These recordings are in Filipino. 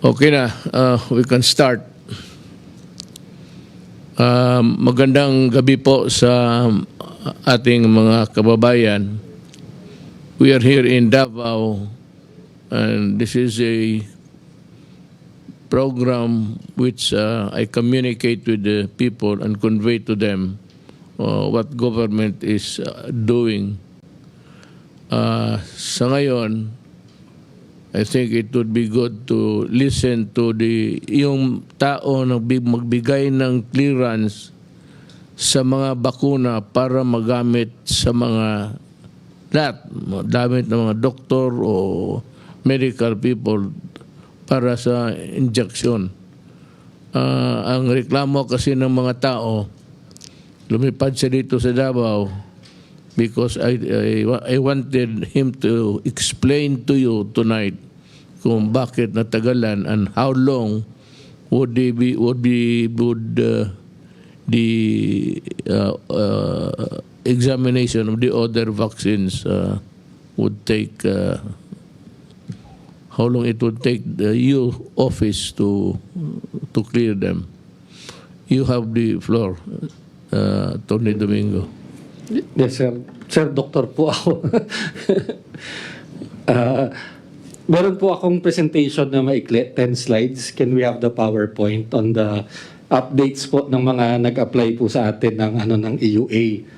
Okay na, we can start. Magandang gabi po sa ating mga kababayan. We are here in Davao and this is a program which I communicate with the people and convey to them what government is doing. Sa ngayon, I think it would be good to listen to yung tao na magbigay ng clearance sa mga bakuna para magamit sa mga gamit ng mga doktor o medical people para sa injection. Ang reklamo kasi ng mga tao, lumipad siya dito sa Davao because I wanted him to explain to you tonight kung bakit natagalan and how long would the examination of the other vaccines would take, how long it would take the EU office to clear them. You have the floor, Tony Domingo. Yes, sir. Sir, doktor po ako. Meron po akong presentation na maikli, 10 slides. Can we have the PowerPoint on the updates po ng mga nag-apply po sa atin ng EUA?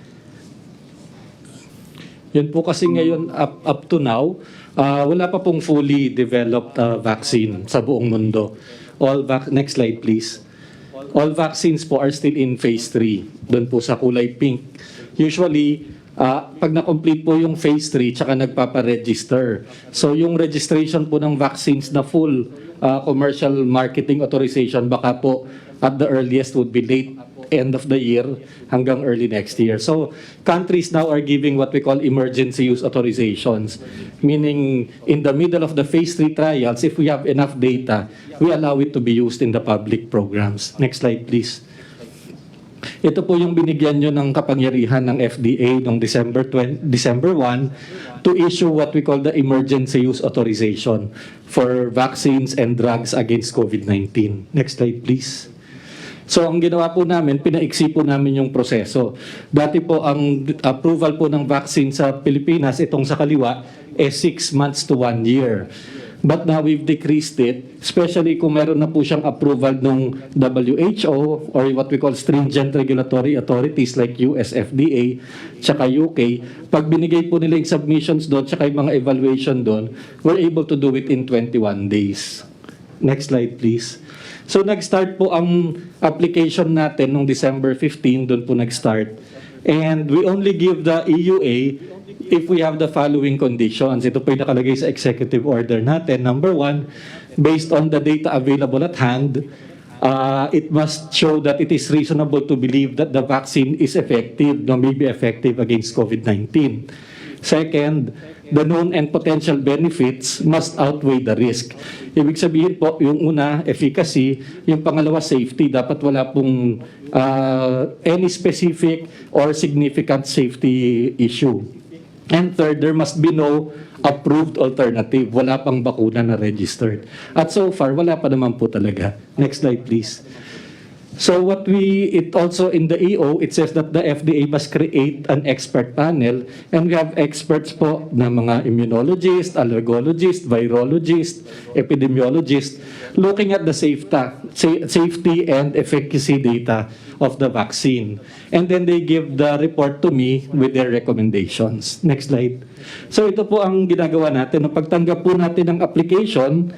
Yun po kasi ngayon, up to now, wala pa pong fully developed vaccine sa buong mundo. Next slide, please. All vaccines po are still in phase 3. Doon po sa kulay pink. Usually, pag na-complete po yung phase 3, tsaka nagpapa-register. So yung registration po ng vaccines na full commercial marketing authorization, baka po at the earliest would be late end of the year hanggang early next year. So countries now are giving what we call emergency use authorizations, meaning in the middle of the phase 3 trials, if we have enough data, we allow it to be used in the public programs. Next slide, please. Ito po yung binigyan nyo ng kapangyarihan ng FDA noong December 1 to issue what we call the emergency use authorization for vaccines and drugs against COVID-19. Next slide, please. So ang ginawa po namin, pinaiksi po namin yung proseso. Dati po ang approval po ng vaccine sa Pilipinas, itong sa kaliwa, 6 months to 1 year. But now we've decreased it, especially kung meron na po siyang approval ng WHO or what we call stringent regulatory authorities like US FDA, tsaka UK. Pag binigay po nila yung submissions doon, tsaka yung mga evaluation doon, we're able to do it in 21 days. Next slide, please. So nag-start po ang application natin noong December 15, doon po nag-start. And we only give the EUA if we have the following conditions. Ito po yung nakalagay sa executive order natin. Number 1, based on the data available at hand, it must show that it is reasonable to believe that the vaccine is effective, may be effective against COVID-19. Second, the known and potential benefits must outweigh the risk. Ibig sabihin po, yung una, efficacy, yung pangalawa, safety. Dapat wala pong any specific or significant safety issue. And third, there must be no approved alternative. Wala pang bakuna na registered. At so far, wala pa naman po talaga. Next slide, please. So it also in the EO, it says that the FDA must create an expert panel, and we have experts po na mga immunologist, allergologist, virologist, epidemiologist, looking at the safety and efficacy data of the vaccine. And then they give the report to me with their recommendations. Next slide. So ito po ang ginagawa natin. Nung pagtanggap po natin ng application,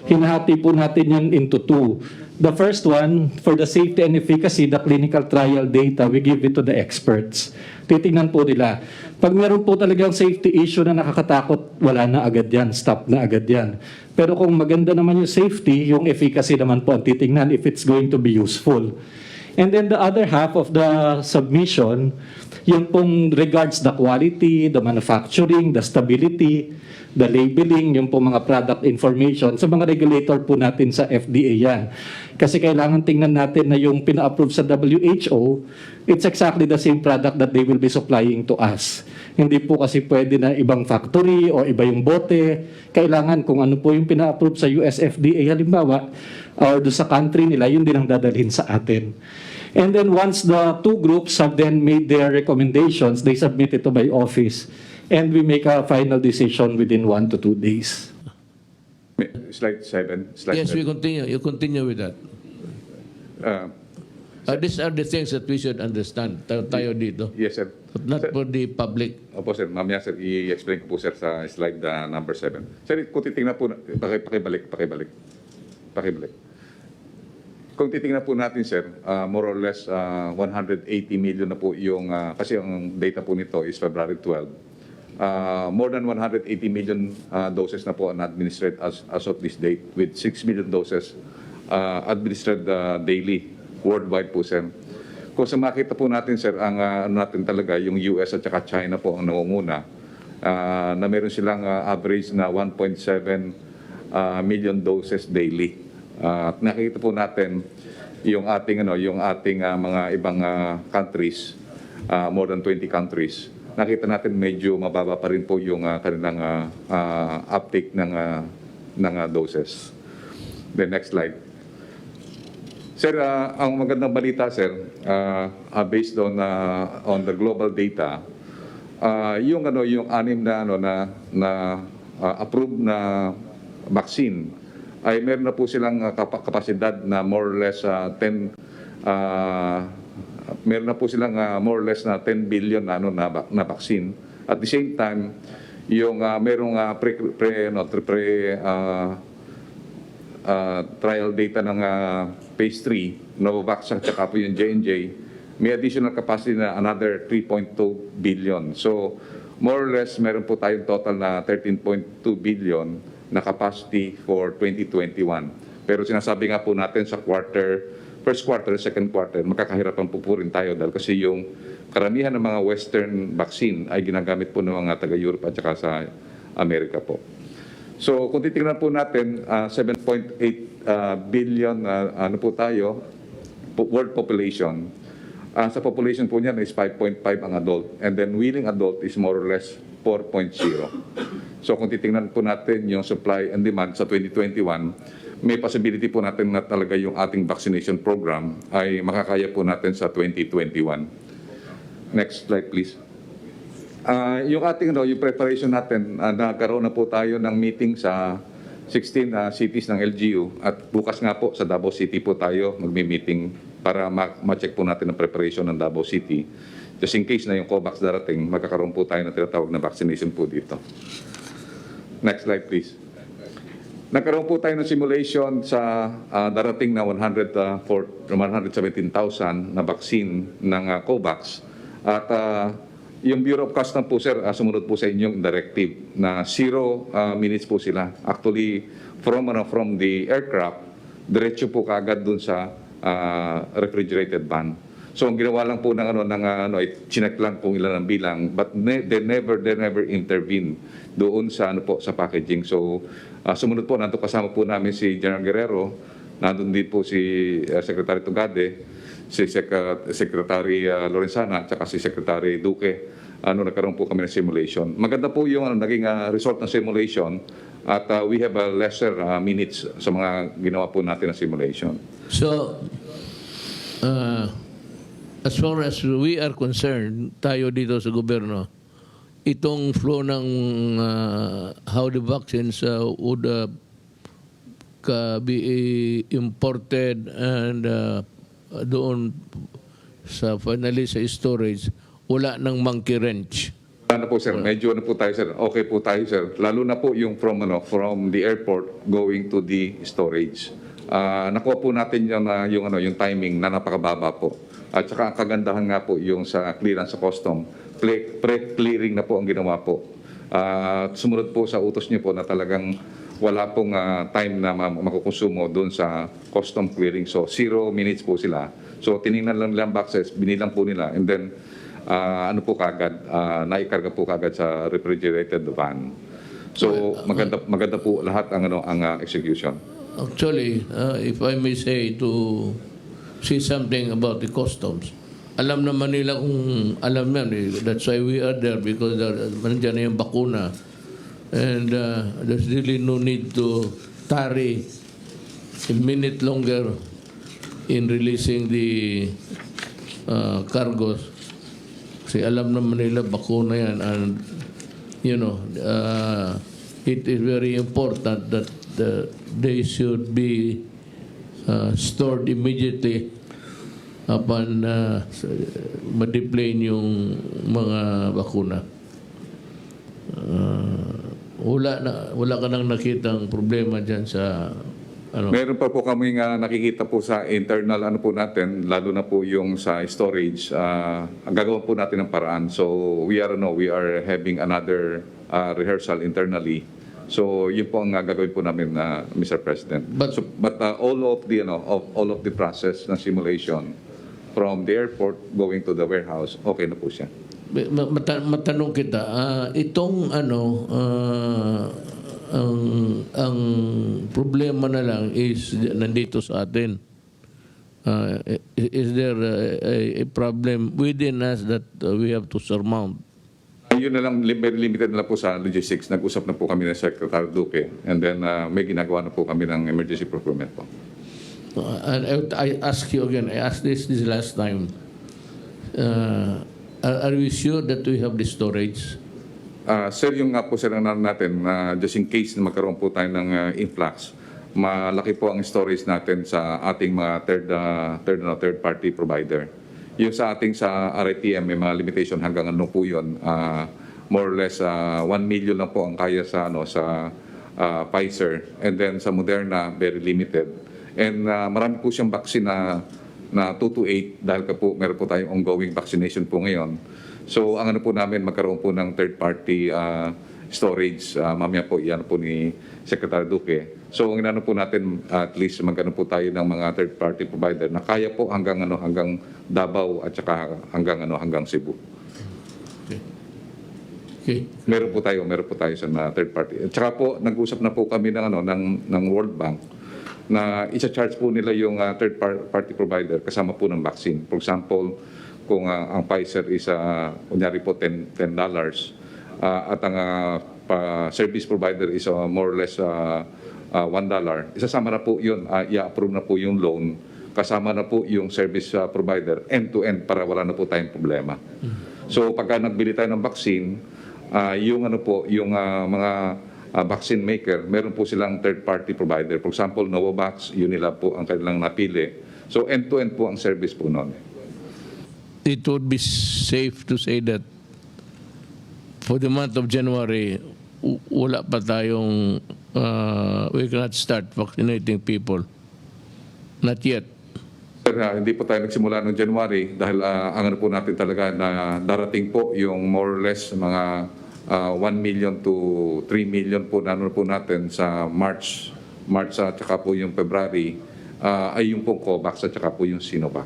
hinahati po natin yan into 2. The first one, for the safety and efficacy, the clinical trial data, we give it to the experts. Titingnan po nila. Pag meron po talagang safety issue na nakakatakot, wala na agad yan, stop na agad yan. Pero kung maganda naman yung safety, yung efficacy naman po ang titingnan if it's going to be useful. And then the other half of the submission, Yung pong regards the quality, the manufacturing, the stability, the labeling, yung pong mga product information, sa mga regulator po natin sa FDA yan. Kasi kailangan tingnan natin na yung pina-approve sa WHO, it's exactly the same product that they will be supplying to us. Hindi po kasi pwede na ibang factory o iba yung bote. Kailangan kung ano po yung pina-approve sa US FDA halimbawa, or do sa country nila, yun din ang dadalhin sa atin. And then once the two groups have then made their recommendations, they submit it to my office. And we make a final decision within 1 to 2 days. Slide 7. Yes, we continue. You continue with that. These are the things that we should understand. Tayo dito. Yes, sir. But not Sir. for the public. Opo, sir. Mamaya, sir, i-explain ko po, sir, sa slide number 7. Sir, kung titingnan po, pakibalik. Kung titingnan po natin, sir, more or less 180 million na po yung, kasi ang data po nito is February 12. More than 180 million doses na po administered as of this date, with 6 million doses administered daily worldwide po, sir. Kung sa makita po natin, sir, ang ano natin talaga, yung US at saka China po ang nangunguna, na meron silang average na 1.7 million doses daily. At nakikita po natin yung ating mga ibang countries, more than 20 countries. Nakita natin medyo mababa pa rin po yung kanilang uptake ng doses. The next slide. Sir, ang magandang balita, sir, based on the global data, yung anim na approved na vaccine ay meron na po silang kapasidad na more or less 10 meron na po silang more or less na 10 billion na vaccine. At the same time, yung merong trial data ng phase 3, Novavax at saka po yung J&J, may additional capacity na another 3.2 billion. So, more or less, meron po tayong total na 13.2 billion na capacity for 2021. Pero sinasabi nga po natin sa first quarter, second quarter, makakahirapan po rin tayo dahil kasi yung karamihan ng mga Western vaccine ay ginagamit po ng mga taga-Europe at saka sa Amerika po. So kung titingnan po natin, 7.8 billion ano po tayo, world population. Sa population po niyan is 5.5 ang adult. And then willing adult is more or less 4.0. So kung titingnan po natin yung supply and demand sa 2021, may possibility po natin na talaga yung ating vaccination program ay makakaya po natin sa 2021. Next slide, please. Yung ating yung preparation natin, nagkaroon na po tayo ng meeting sa 16 cities ng LGU at bukas nga po sa Davao City po tayo magmi-meeting para ma-check po natin ang preparation ng Davao City. Just in case na yung COVAX darating, magkakaroon po tayo ng tinatawag na vaccination po dito. Next slide, please. Nagkaroon po tayo ng simulation sa darating na 117,000 na vaccine ng COVAX. At yung Bureau of Customs po, sir, sumunod po sa inyong directive na 0 minutes po sila. Actually, from the aircraft, diretso po kaagad dun sa refrigerated van. So ang ginawa lang po chinek lang kung ilan ang bilang, but they never intervene doon sa sa packaging. So sumunod po, nandoon kasama po namin si General Guerrero, nandoon din po si Secretary Tugade, si Secretary Lorenzana, at saka si Secretary Duque. Nagkaroon po kami ng simulation. Maganda po yung naging result ng simulation at we have a lesser minutes sa mga ginawa po natin na simulation. So, as far as we are concerned, tayo dito sa gobyerno, itong flow ng how the vaccines would be imported and doon sa finally sa storage, wala ng monkey wrench. Wala na po, sir. Medyo po tayo, sir. Okay po tayo, sir. Lalo na po yung from the airport going to the storage. Nakuha po natin yung timing na napakababa po. At saka ang kagandahan nga po yung sa clearance sa custom, pre-clearing na po ang ginawa po. Sumunod po sa utos niyo po na talagang wala pong time na makukonsumo doon sa custom clearing. So 0 minutes po sila. So tiningnan lang nila ang boxes, binilang po nila. And then ano po kagad, naikarga po kagad sa refrigerated van. So maganda po lahat ang execution. Actually, if I may say something about the customs, alam naman nila kung alam yan. That's why we are there, because nandiyan na yung bakuna. And there's really no need to tarry a minute longer in releasing the cargos. Kasi alam naman nila bakuna yan. And, it is very important that they should be stored immediately upon ma-deplane yung mga bakuna. Wala ka nang nakitang problema dyan sa Meron pa po kami nakikita po sa internal po natin, lalo na po yung sa storage. Ang gagawin po natin ng paraan. So we are having another rehearsal internally. So yun po ang gagawin po namin, Mr. President. But all of the process ng simulation from the airport going to the warehouse, okay na po siya. Matanong kita, itong ang problema na lang is nandito sa atin. Is there a problem within us that we have to surmount? Yun na lang, very limited na po sa logistics. Nag-usap na po kami ng Secretary Duque, and then may ginagawa na po kami ng emergency procurement po. And I ask you again, I asked this last time. Are we sure that we have the storage? Sir, yung nga po sir natin, just in case na magkaroon po tayo ng influx, malaki po ang storage natin sa ating mga third party provider. Yung sa RITM, may mga limitation hanggang po yun. More or less 1 million lang po ang kaya sa Pfizer, and then sa Moderna very limited. And marami po siyang vaccine na 2 to 8 dahil meron po tayong ongoing vaccination po ngayon. So ang po namin, magkaroon po ng third party storage. Mamaya po iyan po ni Secretary Duque. So ang inano po natin, at least magkano po tayo ng mga third party provider na kaya po hanggang Davao at saka hanggang Cebu. Okay. Meron po tayo sa third party. At saka po nag-usap na po kami ng World Bank na isa-charge po nila yung third party provider kasama po ng vaccine. For example, kung ang Pfizer is kunyari po $10 at ang service provider is more or less $1, isasama na po yun, i-approve na po yung loan, kasama na po yung service provider end-to-end para wala na po tayong problema. So pagka nagbili tayo ng vaccine, yung mga vaccine maker, meron po silang third-party provider. For example, Novavax, Unilab po ang kanilang napili. So end-to-end po ang service po noon. It would be safe to say that for the month of January, wala pa tayong, we cannot start vaccinating people. Not yet. Hindi po tayo nagsimula noong January dahil ang po natin talaga na darating po yung more or less mga 1 million to 3 million po natin sa March at saka po yung February ay yung pong COVAX at saka po yung Sinovac.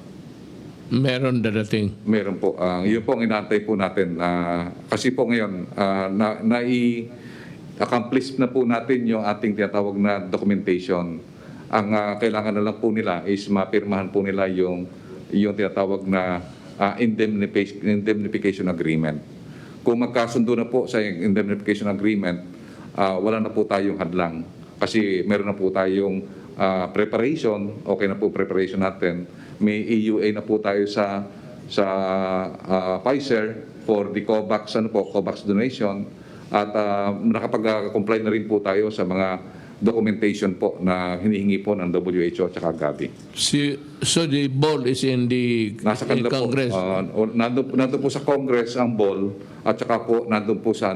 Meron darating? Meron po. Yun po ang inaantay po natin. Kasi po ngayon, accomplish na po natin yung ating tinatawag na documentation. Ang kailangan na lang po nila is mapirmahan po nila yung tinatawag na indemnification agreement. Kung magkasundo na po sa indemnification agreement, wala na po tayong hadlang. Kasi meron na po tayong preparation, okay na po preparation natin. May EUA na po tayo sa Pfizer for the COVAX donation. At nakapag-comply na rin po tayo sa mga documentation po na hinihingi po ng WHO at saka Gavi. So the ball is in the Congress? Nandun po sa Congress ang ball at saka po nandun po sa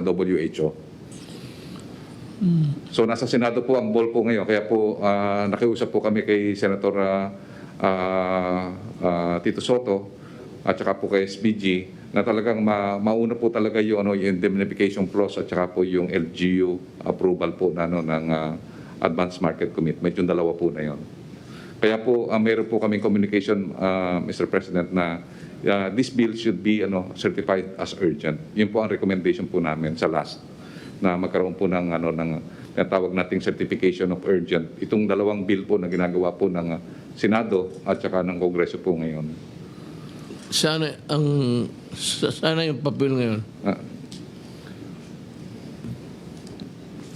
WHO. So nasa Senado po ang ball po ngayon. Kaya po nakiusap po kami kay Senator Tito Soto at saka po kay SPG na talagang mauna po talaga yung indemnification clause at saka po yung LGU approval po ng Advanced Market Commitment, yung dalawa po na yon. Kaya po meron po kaming communication, Mr. President, na this bill should be certified as urgent. Yun po ang recommendation po namin sa last, na magkaroon po ng tawag nating certification of urgent. Itong dalawang bill po na ginagawa po ng Senado at saka ng Kongreso po ngayon. Sana yung papel ngayon.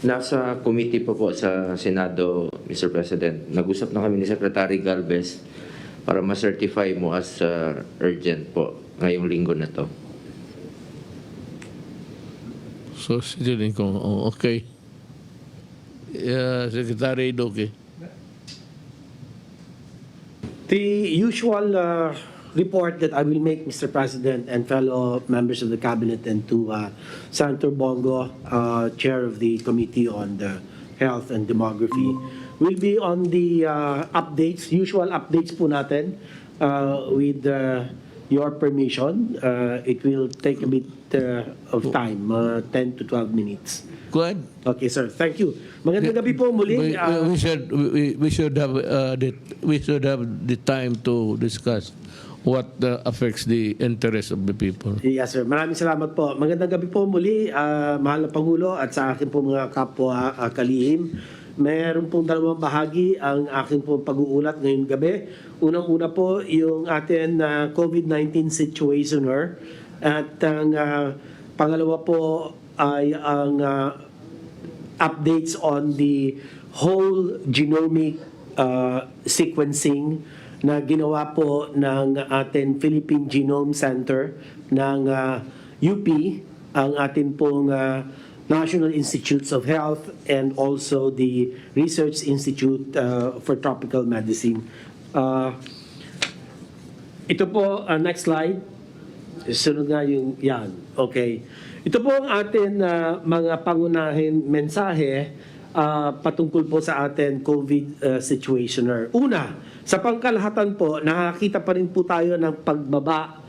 Nasa committee po sa Senado, Mr. President. Nag-usap na kami ni Secretary Galvez para ma-certify mo as urgent po ngayong linggo na to. So, sinin ko, okay. Secretary Doke. The usual report that I will make, Mr. President, and fellow members of the Cabinet, and to Senator Bongo, Chair of the Committee on the Health and Demography, will be on the updates, usual updates po natin, with your permission. It will take a bit of time, 10 to 12 minutes. Go ahead. Okay, sir. Thank you. Magandang gabi po muli. We should have the time to discuss what affects the interest of the people. Yes, sir. Maraming salamat po. Magandang gabi po muli, mahal na Pangulo, at sa akin po mga kapwa kalihim. Meron pong dalawang bahagi ang aking pong pag-uulat ngayong gabi. Unang-una po yung ating COVID-19 situationer, at ang pangalawa po ay ang updates on the whole genomic sequencing na ginawa po ng ating Philippine Genome Center ng UP, ang ating pong National Institutes of Health, and also the Research Institute for Tropical Medicine. Ito po, next slide. Sunod nga yung yan. Okay. Ito po ang atin mga pangunahin mensahe patungkol po sa atin COVID situationer. Una, sa pangkalahatan po, nakakita pa rin po tayo ng pagbaba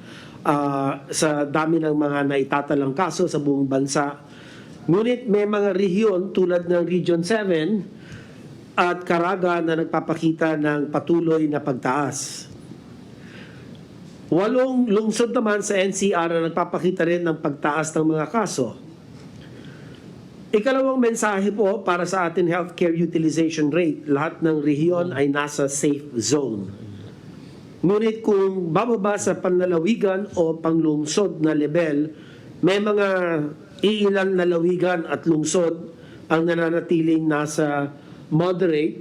sa dami ng mga naitatalang kaso sa buong bansa. Ngunit may mga rehiyon tulad ng Region 7 at Caraga na nagpapakita ng patuloy na pagtaas. 8 lungsod naman sa NCR na nagpapakita rin ng pagtaas ng mga kaso. Ikalawang mensahe po para sa ating healthcare utilization rate. Lahat ng rehiyon ay nasa safe zone. Ngunit kung bababa sa panlalawigan o panglungsod na level, may mga iilang lalawigan at lungsod ang nananatiling nasa moderate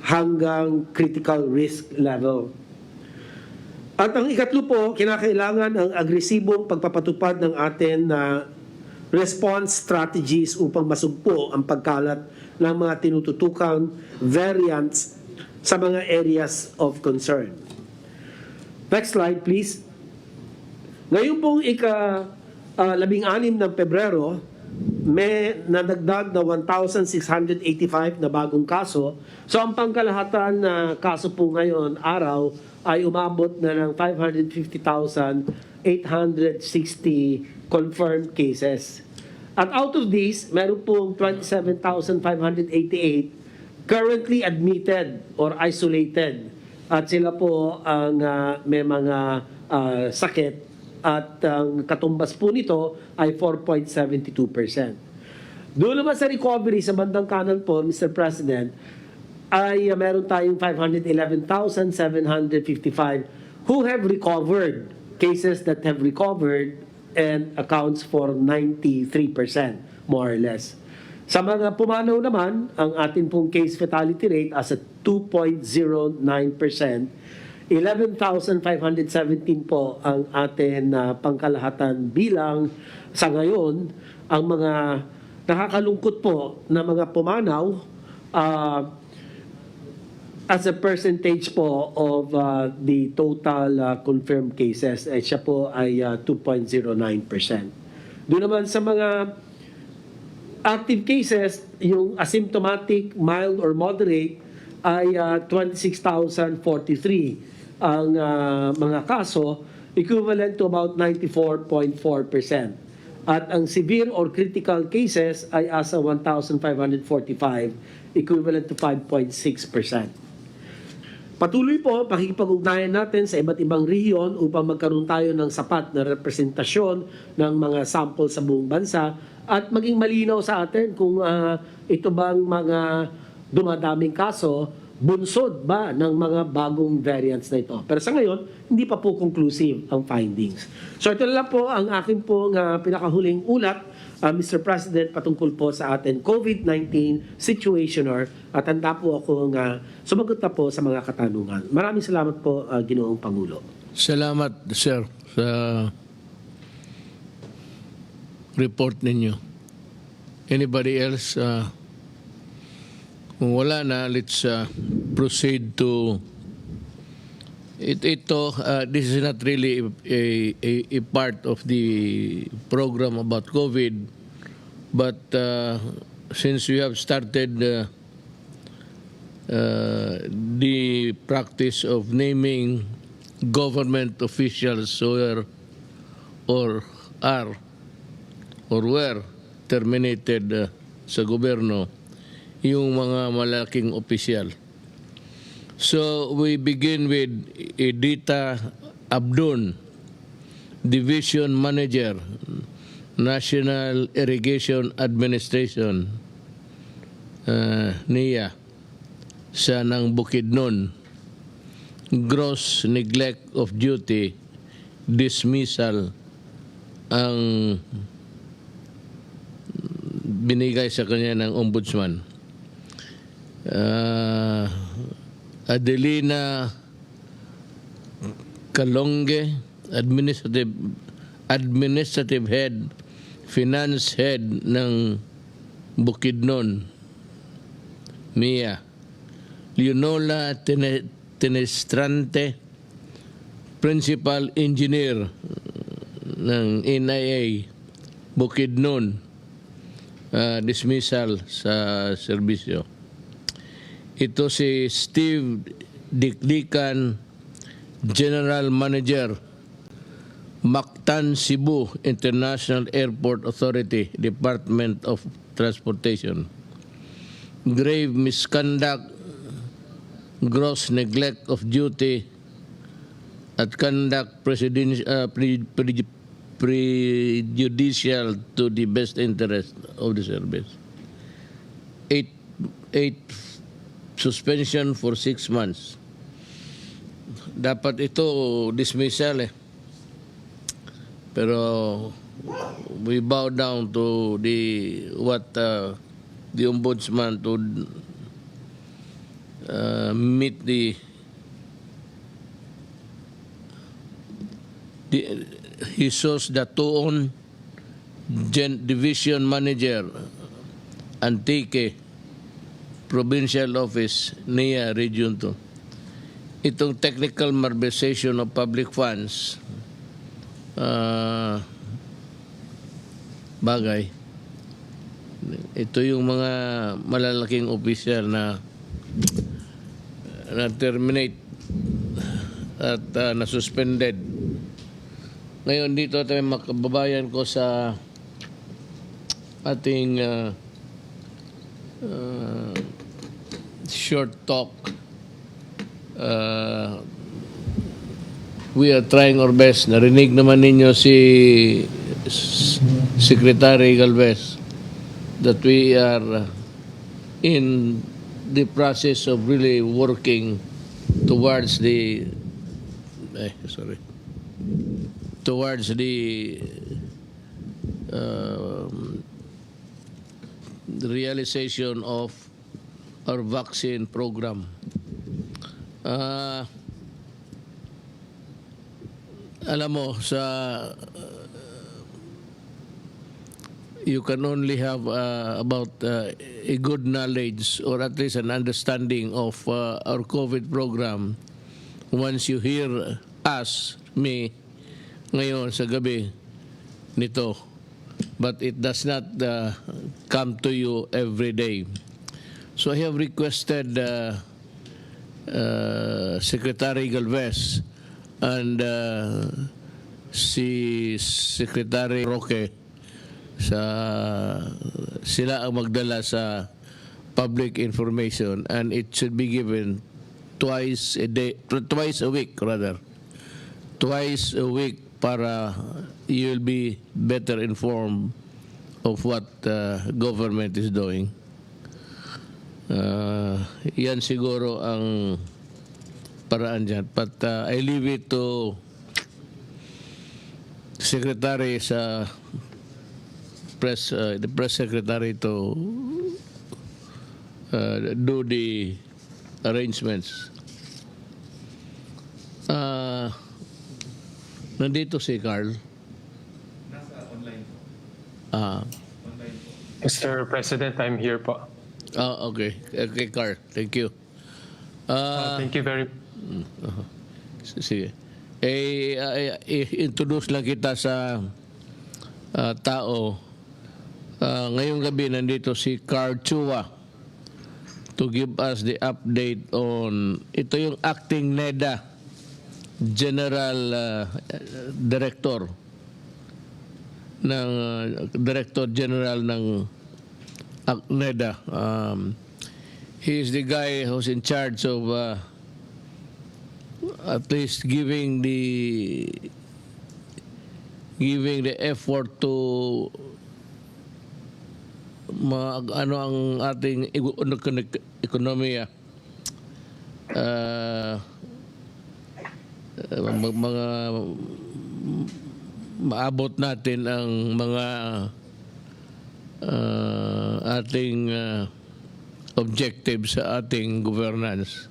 hanggang critical risk level. At ang ikatlo po, kinakailangan ang agresibong pagpapatupad ng atin na response strategies upang masugpo ang pagkalat ng mga tinututukang variants sa mga areas of concern. Next slide, please. Ngayon pong ika-16 ng Pebrero, may nadagdag na 1,685 na bagong kaso. So ang pangkalahatan na kaso po ngayon, araw, ay umabot na ng 550,860 confirmed cases. At out of these, meron pong 27,588 currently admitted or isolated. At sila po ang may mga sakit, at ang katumbas po nito ay 4.72%. Doon naman sa recovery sa bandang kanan po, Mr. President, ay meron tayong 511,755 who have recovered, cases that have recovered, and accounts for 93% more or less. Sa mga pumanaw naman, ang atin pong case fatality rate as at 2.09%, 11,517 po ang atin pangkalahatan bilang sa ngayon. Ang mga nakakalungkot po na mga pumanaw, as a percentage po of the total confirmed cases, siya po ay 2.09%. Doon naman sa mga active cases, yung asymptomatic, mild or moderate ay 26,043 ang mga kaso, equivalent to about 94.4%. At ang severe or critical cases ay asa 1,545, equivalent to 5.6%. Patuloy po pakikipag-ugnayan natin sa iba't ibang rehiyon upang magkaroon tayo ng sapat na representasyon ng mga sample sa buong bansa at maging malinaw sa atin kung ito bang mga dumadaming kaso, bunsod ba ng mga bagong variants na ito. Pero sa ngayon, hindi pa po conclusive ang findings. So ito na lang po ang aking pong pinakahuling ulat, Mr. President, patungkol po sa ating COVID-19 situationer at handa po akong sumagot na po sa mga katanungan. Maraming salamat po, Ginoong Pangulo. Salamat, sir, sa report ninyo. Anybody else? Kung wala na, let's proceed to this is not really a part of the program about COVID, but since we have started the practice of naming government officials were were terminated sa gobyerno, yung mga malaking opisyal. So we begin with Edita Abdun, Division Manager, National Irrigation Administration, NIA, sa ng Bukidnon. Gross neglect of duty, dismissal ang binigay sa kanya ng ombudsman. Adelina Kalonge, administrative head, finance head ng Bukidnon, MIA. Leonola Tenestrante, principal engineer ng NIA, Bukidnon, dismissal sa serbisyo. Ito si Steve Dikdikan, General Manager, Mactan Cebu International Airport Authority, Department of Transportation. Grave misconduct, gross neglect of duty, at conduct prejudicial to the best interest of the service. 8 suspension for 6 months. Dapat ito dismissal Pero we bow down to what the ombudsman to meet Jesus Datuon, Division Manager, Antique, Provincial Office, NIA Region 2. Itong technical malversation of public funds, bagay. Ito yung mga malalaking opisyal na terminate at na-suspended. Ngayon dito tayo makababayan ko sa ating short talk. We are trying our best. Narinig naman ninyo si Secretary Galvez that we are in the process of really working towards the realization of our vaccine program. Alam mo, you can only have about a good knowledge or at least an understanding of our COVID program once you hear me, ngayon sa gabi nito. But it does not come to you every day. So I have requested Secretary Galvez and si Secretary Roque sila ang magdala sa public information, and it should be given twice a day, twice a week rather. Twice a week para you'll be better informed of what government is doing. Yan siguro ang paraan dyan. But I leave it to secretary sa press, the press secretary to do the arrangements. Nandito si Carl. Nasa online po. Online po. Mr. President, I'm here po. Okay. Okay, Carl. Thank you. Thank you very Sige. Introduce lang kita sa tao. Ngayong gabi nandito si Carl Chua to give us the update on ito yung acting NEDA General Director ng Director General ng NEDA. He is the guy who's in charge of at least giving the effort to ano ang ating ekonomiya, mga maabot natin ang mga ating objectives sa ating governance.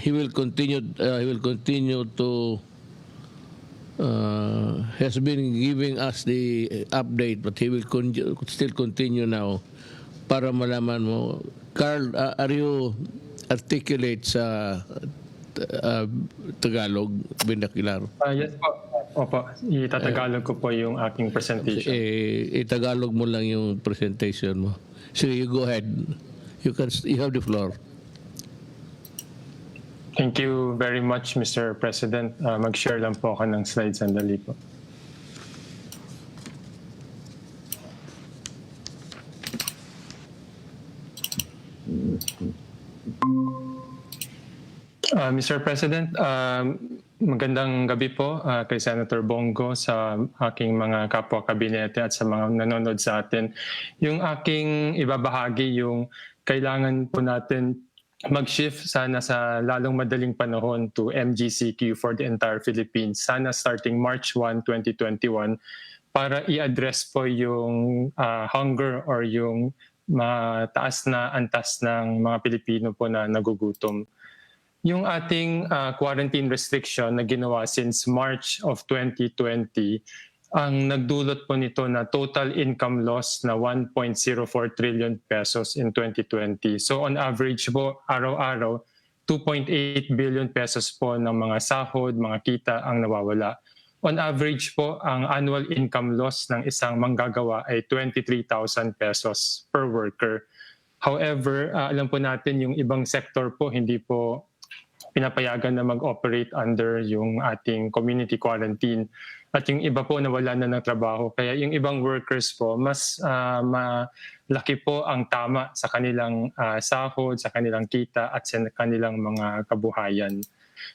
He will continue to has been giving us the update, but he will still continue now para malaman mo. Carl, are you articulate sa Tagalog, vernacular? yes po. Opo, itatagalog ko po yung aking presentation. Itagalog mo lang yung presentation mo. So you go ahead. You have the floor. Thank you very much, Mr. President. Mag-share lang po ako ng slides, sandali po. Mr. President, magandang gabi po kay Senator Bongo, sa aking mga kapwa kabinete at sa mga nanonood sa atin. Yung aking ibabahagi, yung kailangan po natin mag-shift sana sa lalong madaling panahon to MGCQ for the entire Philippines, sana starting March 1, 2021, para i-address po yung hunger or yung mataas na antas ng mga Pilipino po na nagugutom. Yung ating quarantine restriction na ginawa since March of 2020, ang nagdulot po nito na total income loss na 1.04 trillion pesos in 2020. So on average po, araw-araw, 2.8 billion pesos po ng mga sahod, mga kita ang nawawala. On average po, ang annual income loss ng isang manggagawa ay 23,000 pesos per worker. However, alam po natin yung ibang sector po hindi po pinapayagan na mag-operate under yung ating community quarantine. At yung iba po nawala na ng trabaho. Kaya yung ibang workers po, mas malaki po ang tama sa kanilang sahod, sa kanilang kita at sa kanilang mga kabuhayan.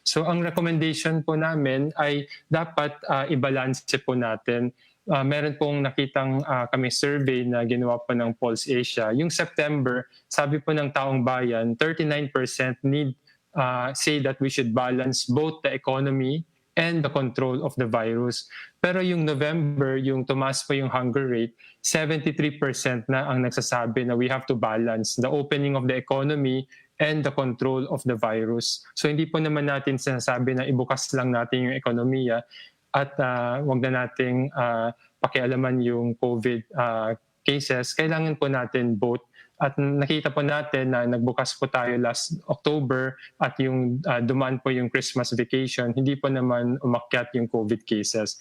So ang recommendation po namin ay dapat i-balance po natin. Meron pong nakitang kami survey na ginawa po ng Pulse Asia. Yung September, sabi po ng taong bayan, 39% need say that we should balance both the economy and the control of the virus. Pero yung November, yung tumaas po yung hunger rate, 73% na ang nagsasabi na we have to balance the opening of the economy and the control of the virus. So hindi po naman natin sinasabi na ibukas lang natin yung ekonomiya at wag na nating pakialaman yung COVID cases. Kailangan po natin both. At nakita po natin na nagbukas po tayo last October at yung dumaan po yung Christmas vacation, hindi po naman umakyat yung COVID cases.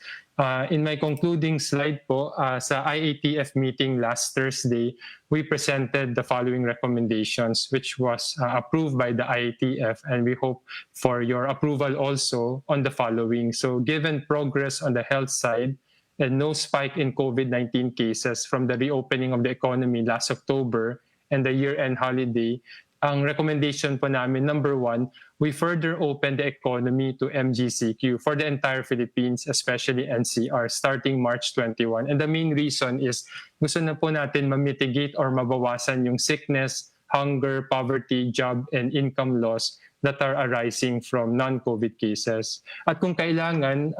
In my concluding slide po, sa IATF meeting last Thursday, we presented the following recommendations which was approved by the IATF, and we hope for your approval also on the following. So given progress on the health side, and no spike in COVID-19 cases from the reopening of the economy last October and the year-end holiday, ang recommendation po namin, number one, we further open the economy to MGCQ for the entire Philippines, especially NCR, starting March 21. And the main reason is gusto na po natin ma-mitigate or mabawasan yung sickness, hunger, poverty, job, and income loss that are arising from non-COVID cases. At kung kailangan,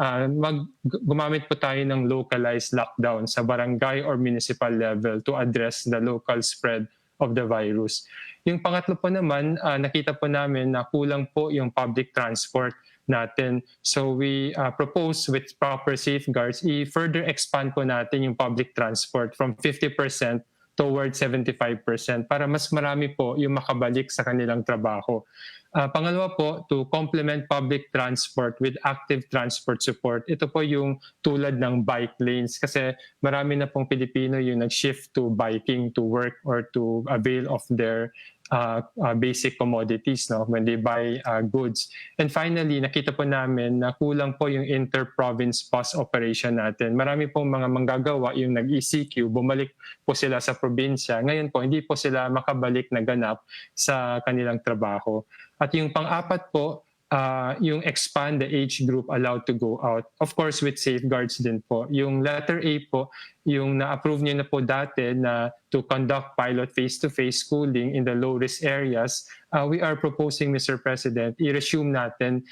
gumamit po tayo ng localized lockdown sa barangay or municipal level to address the local spread of the virus. Yung pangatlo po naman, nakita po namin na kulang po yung public transport natin. So we propose with proper safeguards, i-further expand po natin yung public transport from 50% towards 75% para mas marami po yung makabalik sa kanilang trabaho. Pangalawa po, to complement public transport with active transport support. Ito po yung tulad ng bike lanes kasi marami na pong Pilipino yung nag-shift to biking to work or to avail of their basic commodities when they buy goods. And finally, nakita po namin na kulang po yung inter-province bus operation natin. Marami pong mga manggagawa yung nag-ECQ, bumalik po sila sa probinsya. Ngayon po, hindi po sila makabalik na ganap sa kanilang trabaho. At yung pang-apat po, yung expand the age group allowed to go out. Of course, with safeguards din po. Yung letter A po, yung na-approve niyo na po dati na to conduct pilot face-to-face schooling in the low-risk areas, we are proposing, Mr. President, i-resume natin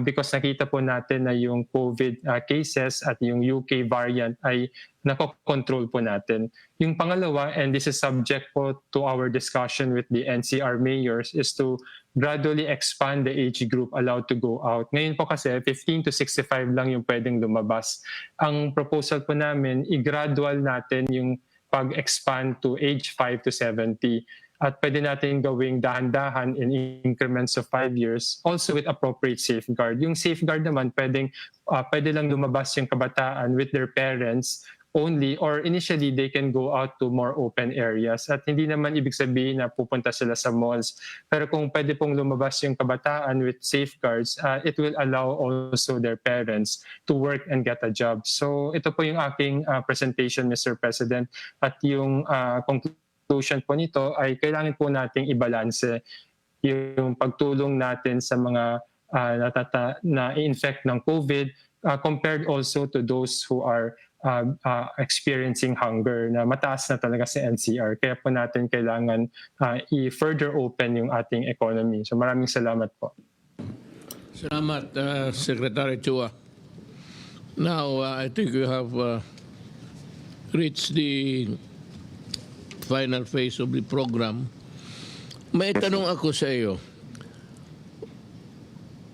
because nakita po natin na yung COVID cases at yung UK variant ay nakokontrol po natin. Yung pangalawa, and this is subject po to our discussion with the NCR mayors, is to gradually expand the age group allowed to go out. Ngayon po kasi 15 to 65 lang yung pwedeng lumabas. Ang proposal po namin, i-gradual natin yung pag-expand to age 5 to 70. At pwede natin gawing dahan-dahan in increments of 5 years, also with appropriate safeguard. Yung safeguard naman, pwede lang lumabas yung kabataan with their parents only, or initially they can go out to more open areas. At hindi naman ibig sabihin na pupunta sila sa malls. Pero kung pwede pong lumabas yung kabataan with safeguards, it will allow also their parents to work and get a job. So ito po yung aking presentation, Mr. President. At yung conclusion po nito ay kailangan po nating ibalanse yung pagtulong natin sa mga na-infect ng COVID compared also to those who are experiencing hunger na mataas na talaga sa NCR. Kaya po natin kailangan i-further open yung ating economy. So maraming salamat po. Salamat, Secretary Chua. Now, I think we have reached the final phase of the program. May tanong ako sa iyo.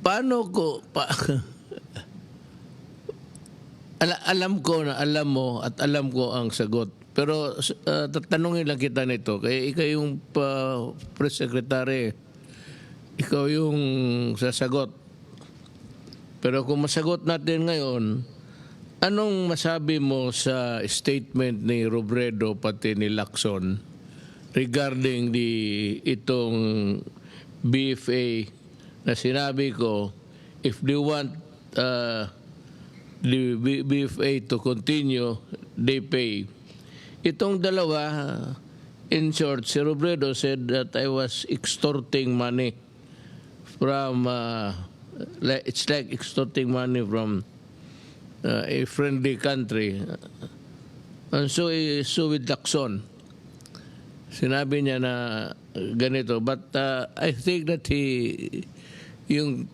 Paano ko... alam ko na alam mo at alam ko ang sagot. Pero tatanungin lang kita nito. Kaya ikaw yung press secretary. Ikaw yung sasagot. Pero kung masagot natin ngayon, anong masabi mo sa statement ni Robredo pati ni Lacson regarding itong BFA na sinabi ko, if they want the BFA to continue, they pay. Itong dalawa, in short, si Robredo said that I was extorting money from, it's like extorting money from a friendly country. And so with Lacson, sinabi niya na ganito. But I think that yung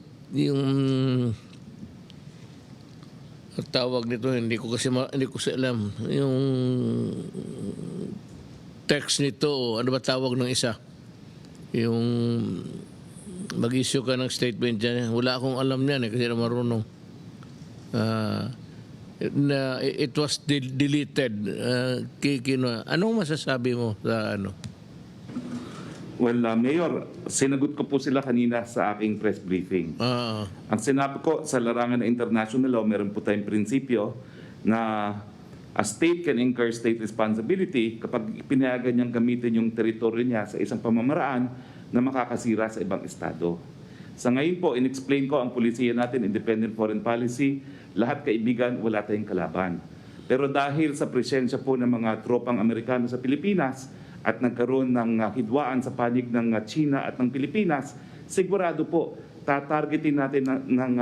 tawag nito, hindi ko alam yung text nito, ano ba tawag ng isa, yung mag-issue ka ng statement dyan, wala akong alam yan kasi na marunong na it was deleted. Anong masasabi mo sa ano? Well, Mayor, sinagot ko po sila kanina sa aking press briefing. Ang sinabi ko, sa larangan ng international law, meron po tayong prinsipyo na a state can incur state responsibility kapag pinayagan niyang gamitin yung teritoryo niya sa isang pamamaraan na makakasira sa ibang estado. Sa ngayon po, in-explain ko ang polisiya natin, independent foreign policy, lahat kaibigan, wala tayong kalaban. Pero dahil sa presensya po ng mga tropang Amerikano sa Pilipinas, at nagkaroon ng hidwaan sa panig ng China at ng Pilipinas, sigurado po tatargetin natin ng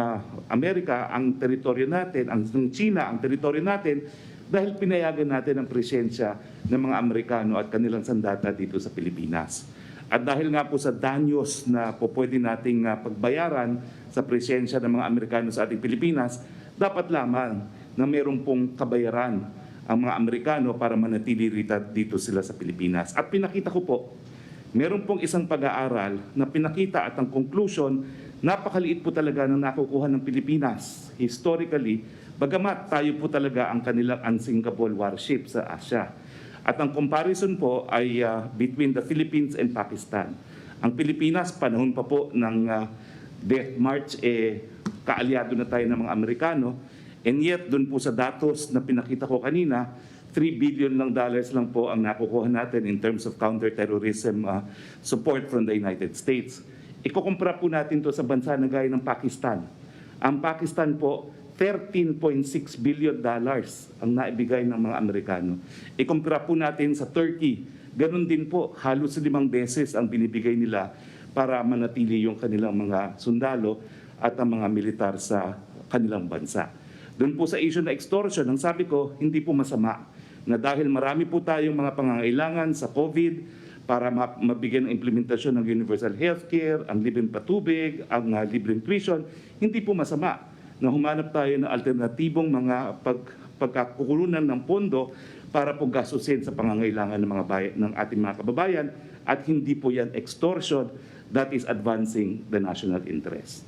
Amerika ang teritoryo natin, ng China ang teritoryo natin, dahil pinayagan natin ang presensya ng mga Amerikano at kanilang sandata dito sa Pilipinas. At dahil nga po sa danyos na po pwede nating pagbayaran sa presensya ng mga Amerikano sa ating Pilipinas, dapat lamang na mayroon pong kabayaran ang mga Amerikano para manatili dito sila sa Pilipinas. At pinakita ko po, meron pong isang pag-aaral na pinakita at ang conclusion, napakaliit po talaga ng nakukuha ng Pilipinas historically, bagamat tayo po talaga ang kanilang unsinkable warship sa Asia. At ang comparison po ay between the Philippines and Pakistan. Ang Pilipinas, panahon pa po ng Death March, kaalyado na tayo ng mga Amerikano. And yet, dun po sa datos na pinakita ko kanina, $3 billion lang po ang nakukuha natin in terms of counterterrorism support from the United States. Ikukumpara po natin to sa bansa na gaya ng Pakistan. Ang Pakistan po, $13.6 billion ang naibigay ng mga Amerikano. Ikumpara po natin sa Turkey, ganun din po, halos 5 beses ang binibigay nila para manatili yung kanilang mga sundalo at ang mga militar sa kanilang bansa. Doon po sa issue na extortion, ang sabi ko, hindi po masama na dahil marami po tayong mga pangangailangan sa COVID para mabigyan ng implementasyon ng universal healthcare, ang libreng patubig, ang libreng tuition, hindi po masama na humanap tayo ng alternatibong mga pagkakukulunan ng pondo para po gastusin sa pangangailangan ng ating mga kababayan, at hindi po yan extortion that is advancing the national interest.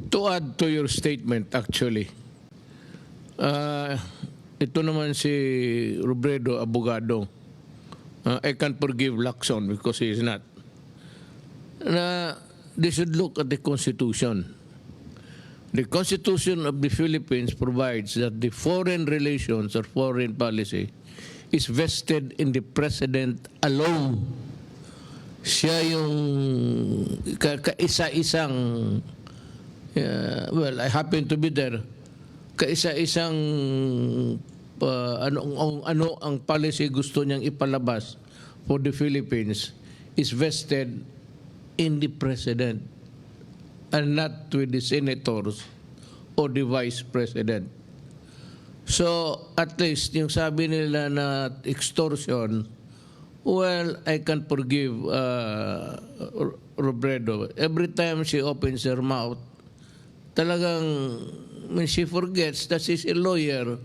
To add to your statement, actually, ito naman si Robredo, abogado. I can't forgive Lacson because he is not. They should look at the Constitution. The Constitution of the Philippines provides that the foreign relations or foreign policy is vested in the President alone. Siya yung kaisa-isang, well, I happen to be there, kaisa-isang ano ang policy gusto niyang ipalabas for the Philippines is vested in the President and not with the senators or the vice president. So, at least, yung sabi nila na extortion, well, I can forgive Robredo. Every time she opens her mouth, talagang when she forgets that she's a lawyer,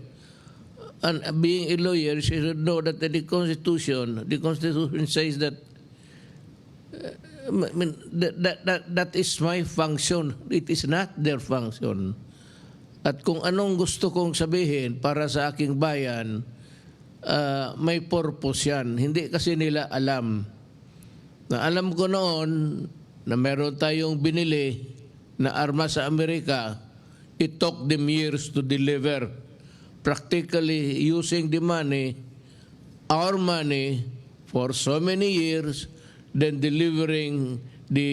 and being a lawyer, she should know that the Constitution says that that is my function. It is not their function. At kung anong gusto kong sabihin para sa aking bayan, may purpose yan. Hindi kasi nila alam. Na alam ko noon na meron tayong binili na armas sa Amerika, it took them years to deliver. Practically using the money, our money, for so many years, then delivering the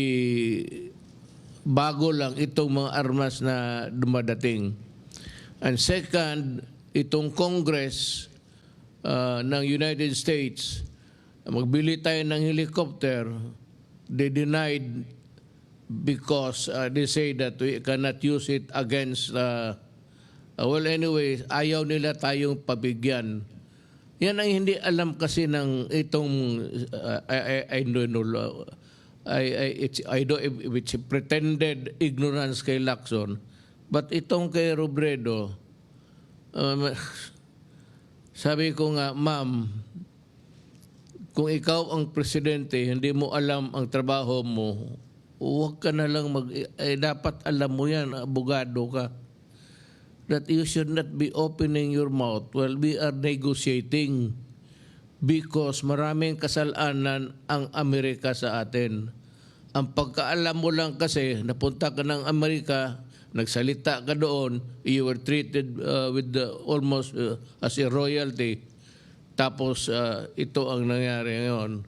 bago lang itong mga armas na dumadating. And second, itong Congress ng United States, magbili tayo ng helicopter, they denied because they say that we cannot use it against, well anyway, ayaw nila tayong pabigyan. Yan ang hindi alam kasi ng itong I don't know if it's pretended ignorance kay Lacson, but itong kay Robredo, sabi ko nga, ma'am, kung ikaw ang presidente, hindi mo alam ang trabaho mo, huwag ka na lang dapat alam mo yan, abogado ka, that you should not be opening your mouth while we are negotiating because maraming kasalanan ang Amerika sa atin. Ang pagkaalam mo lang kasi, napunta ka ng Amerika, nagsalita ka doon, you were treated with almost as a royalty. Tapos ito ang nangyari ngayon,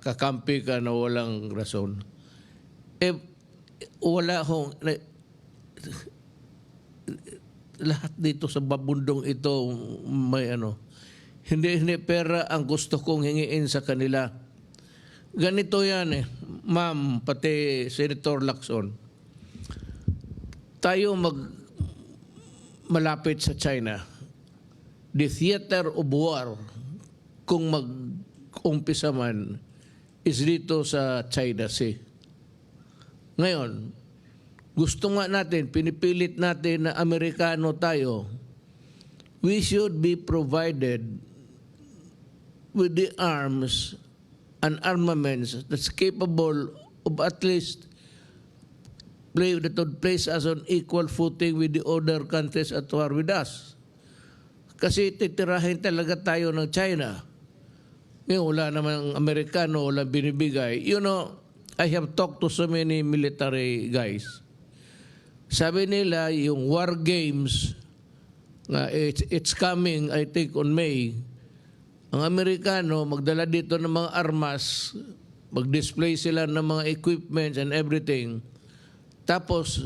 kakampi ka na walang rason. Wala hong... lahat dito sa babundong ito may Hindi pera ang gusto kong hingiin sa kanila. Ganito yan ma'am, pati Senator Lacson. Tayo malapit sa China. The theater of war, kung mag-umpisa man, is dito sa China Sea. Ngayon, gusto nga natin, pinipilit natin na Amerikano tayo, we should be provided with the arms and armaments that's capable of at least that would place us on equal footing with the other countries at war with us. Kasi titirahin talaga tayo ng China. Ngayon, wala naman ang Amerikano, wala binibigay. You know, I have talked to so many military guys. Sabi nila, yung war games, it's coming, I think, on May. Ang Amerikano, magdala dito ng mga armas, mag-display sila ng mga equipments and everything. Tapos,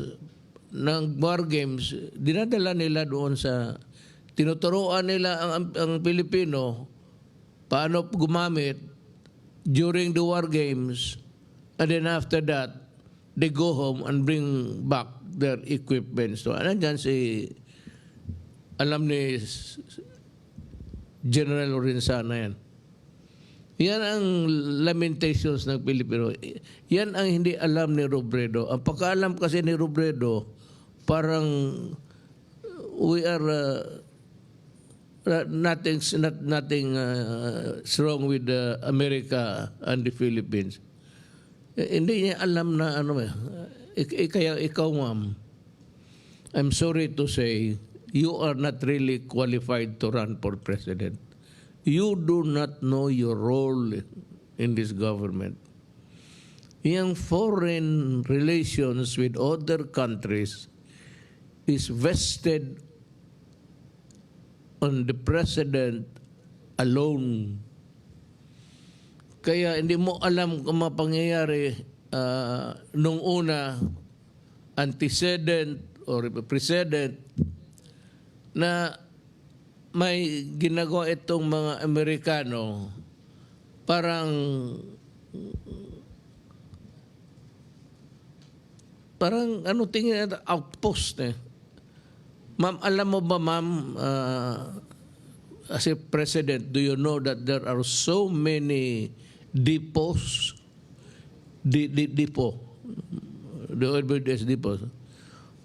ng war games, dinadala nila doon sa, tinuturuan nila ang Pilipino paano gumamit during the war games, and then after that, they go home and bring back their equipment. So, nandyan alam ni General Lorenzana yan. Yan ang lamentations ng Pilipino. Yan ang hindi alam ni Robredo. Ang pagkaalam kasi ni Robredo, parang we are nothing wrong with America and the Philippines. Hindi niya alam na kaya ikaw, ma'am, I'm sorry to say, you are not really qualified to run for president. You do not know your role in this government. Yung foreign relations with other countries is vested on the president alone. Kaya hindi mo alam kung mga pangyayari nung una, antecedent or precedent, na may ginagawa itong mga Amerikano parang tingin natin, outpost Ma'am, alam mo ba, ma'am, as a president, do you know that there are so many depots, the OWS depots,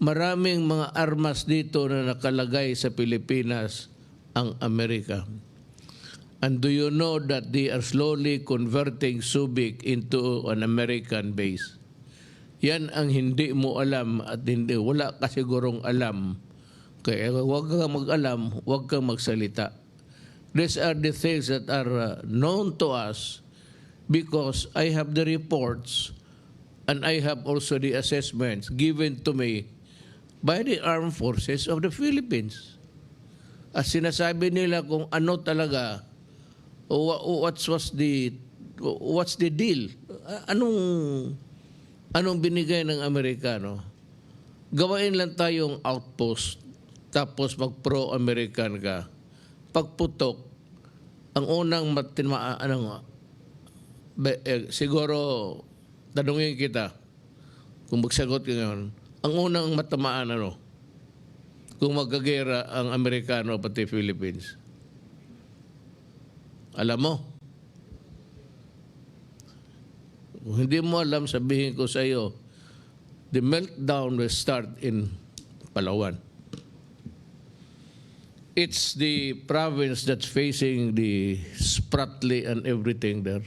maraming mga armas dito na nakalagay sa Pilipinas ang Amerika. And do you know that they are slowly converting Subic into an American base? Yan ang hindi mo alam at wala ka sigurong alam. Kaya huwag kang mag-alam, huwag kang magsalita. These are the things that are known to us because I have the reports and I have also the assessments given to me by the Armed Forces of the Philippines. At sinasabi nila kung ano talaga, what's the deal? Anong binigay ng Amerikano? Gawain lang tayong outpost, tapos mag-pro-American ka. Pagputok, ang unang siguro, tanungin kita, kung magsagot ka ngayon, ang unang matamaan kung magkagera ang Amerikano pati Philippines? Alam mo? Kung hindi mo alam, sabihin ko sa iyo, the meltdown will start in Palawan. It's the province that's facing the Spratly and everything there.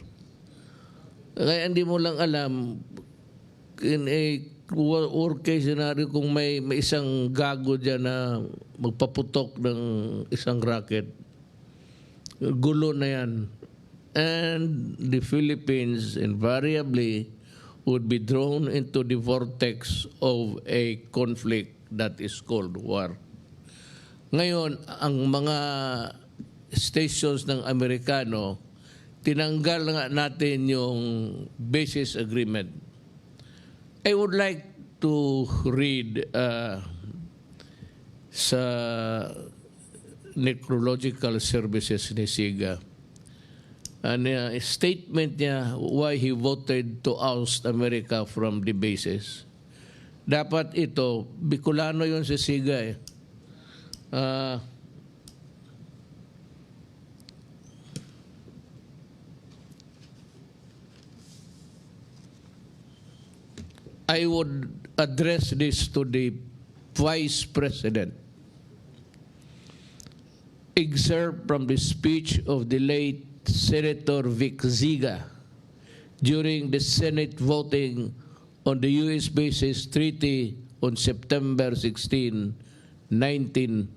Kaya hindi mo lang alam, in a worst case scenario, kung may isang gago dyan na magpaputok ng isang rocket, gulo na yan. And the Philippines invariably would be drawn into the vortex of a conflict that is called war. Ngayon, ang mga stations ng Amerikano, tinanggal nga natin yung basis agreement. I would like to read sa necrological services ni Siga. And statement niya why he voted to oust America from the bases. Dapat ito, Bicolano yun si Siga eh. I would address this to the Vice President. Excerpt from the speech of the late Senator Vic Ziga during the Senate voting on the U.S. Bases Treaty on September 16, 1991.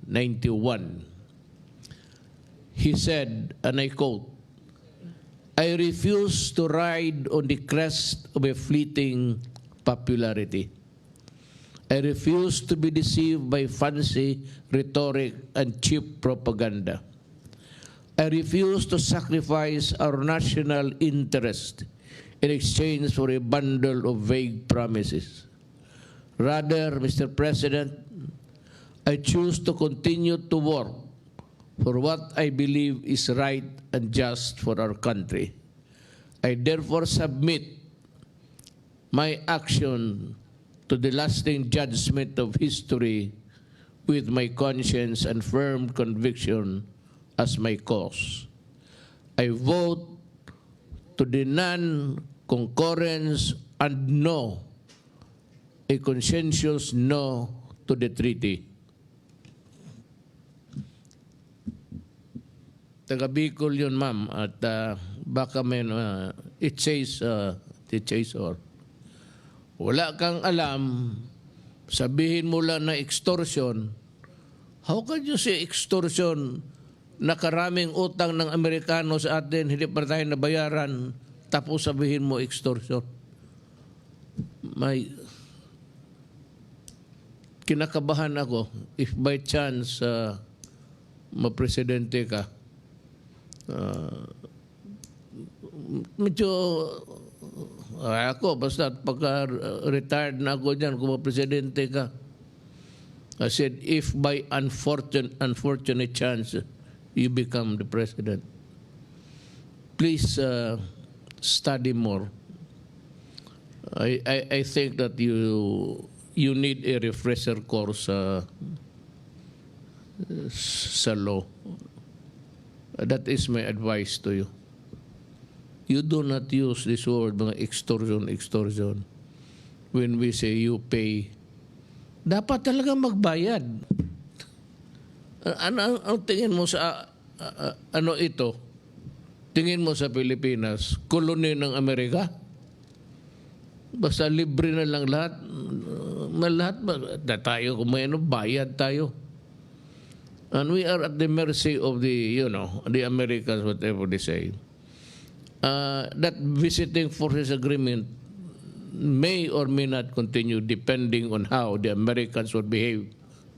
He said, and I quote, "I refuse to ride on the crest of a fleeting popularity. I refuse to be deceived by fancy rhetoric and cheap propaganda. I refuse to sacrifice our national interest in exchange for a bundle of vague promises. Rather, Mr. President, I choose to continue to work for what I believe is right and just for our country. I therefore submit my action to the lasting judgment of history with my conscience and firm conviction as my cause. I vote to the non-concurrence and no, a consensus no to the treaty." Taga Bicol yun, ma'am, at baka may, it says or wala kang alam, sabihin mo lang na extortion. How can you say extortion? Nakaraming utang ng Amerikano sa atin, hindi pa tayo nabayaran, tapos sabihin mo extortion. May kinakabahan ako if by chance mapresidente ka. Medyo ako, basta pagka retired na ako dyan, kung presidente ka, I said, if by unfortunate chance you become the president, please study more. I think that you need a refresher course sa law. That is my advice to you. You do not use this word, mga extortion, when we say you pay. Dapat talaga magbayad. Ang tingin mo sa, ano ito? Tingin mo sa Pilipinas, koloni ng Amerika? Basta libre na lang lahat. Lahat ba? Tayo, kung may ano, bayad tayo. And we are at the mercy of the, the Americans, whatever they say. That visiting forces agreement may or may not continue depending on how the Americans would behave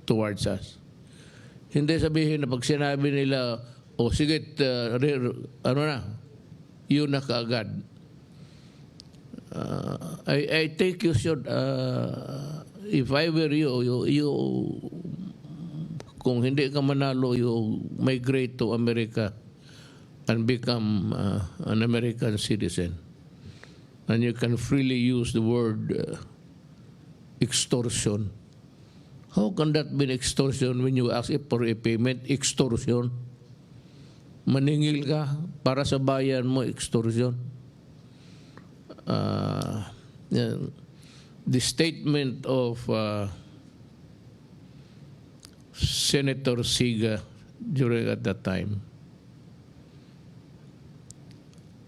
towards us. Hindi sabihin na pag sinabi nila, sige, yun na kaagad. I think you should, if I were you, kung hindi ka manalo, you migrate to America and become an American citizen. And you can freely use the word extortion. How can that be extortion when you ask for a payment? Extortion. Maningil ka para sa bayan mo, extortion. The statement of Senator Siga during at that time,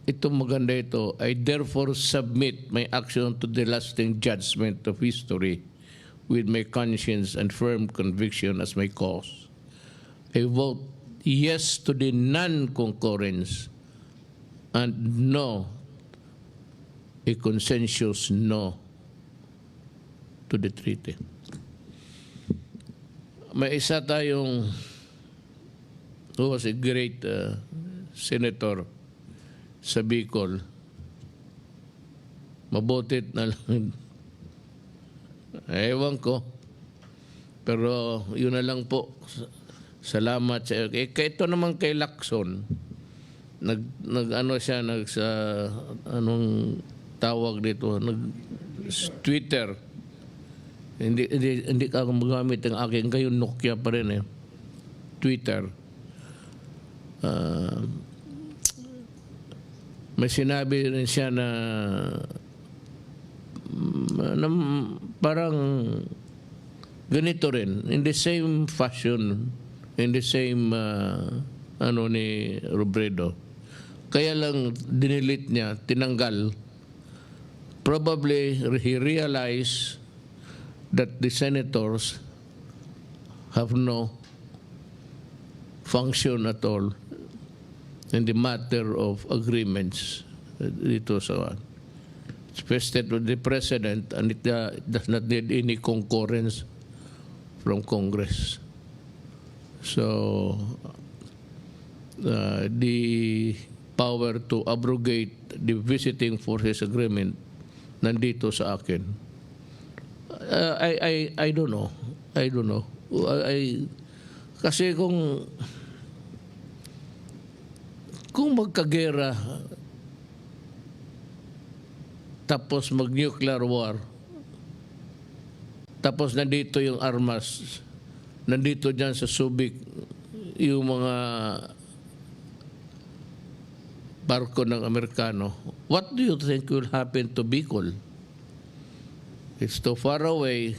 ito maganda ito. I therefore submit my action to the lasting judgment of history with my conscience and firm conviction as my cause. I vote yes to the non-concurrence and no, a consensus no to the treaty. May isa tayong who was a great senator sa Bicol. Mabutit na lang. Ewan ko. Pero yun na lang po. Salamat sa iyo. Ito naman kay Lacson, nag siya, sa anong tawag dito, Twitter. Hindi ka magamit ang aking, ngayon Nokia pa rin Twitter. May sinabi rin siya na parang ganito rin, in the same fashion, in the same ni Robredo. Kaya lang dinilit niya, tinanggal. Probably he realized that the senators have no function at all in the matter of agreements dito sa it's vested with the president, and it does not need any concurrence from Congress. So the power to abrogate the visiting forces agreement nandito sa akin. I don't know. Kasi kung magkagera tapos mag-nuclear war, tapos nandito yung armas, nandito dyan sa Subic yung mga barko ng Amerikano, what do you think will happen to Bicol? It's too far away,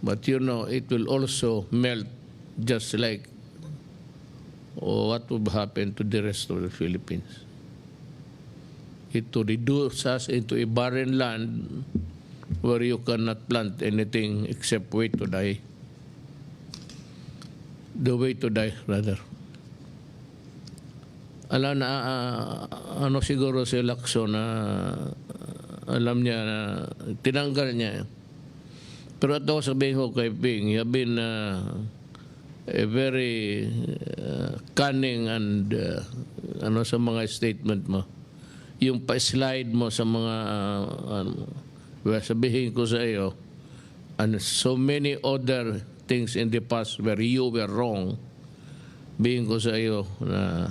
but it will also melt just like what would happen to the rest of the Philippines. It will reduce us into a barren land where you cannot plant anything except wait to die. The way to die, rather. Alam na, siguro si Lacson na alam niya na tinanggal niya. Pero ito sabihin ko kay Ping, you have been a very cunning and sa mga statement mo. Yung pa-slide mo sa mga sabihin ko sa iyo, and so many other things in the past where you were wrong, bihin ko sa iyo na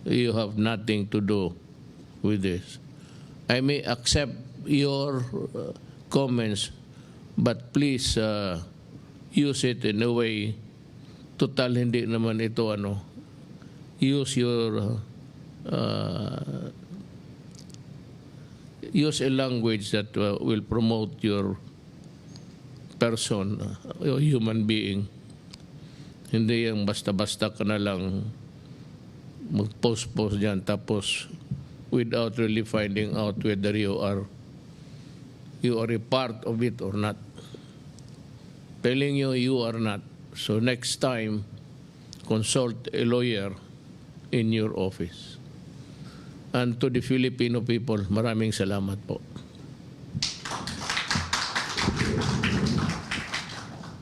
you have nothing to do with this. I may accept your comments, but please use it in a way, total hindi naman ito use use a language that will promote your person, your human being. Hindi yung basta-basta ka na lang mag-post dyan tapos without really finding out whether you are a part of it or not. Telling you are not. So next time, consult a lawyer in your office. And to the Filipino people, maraming salamat po.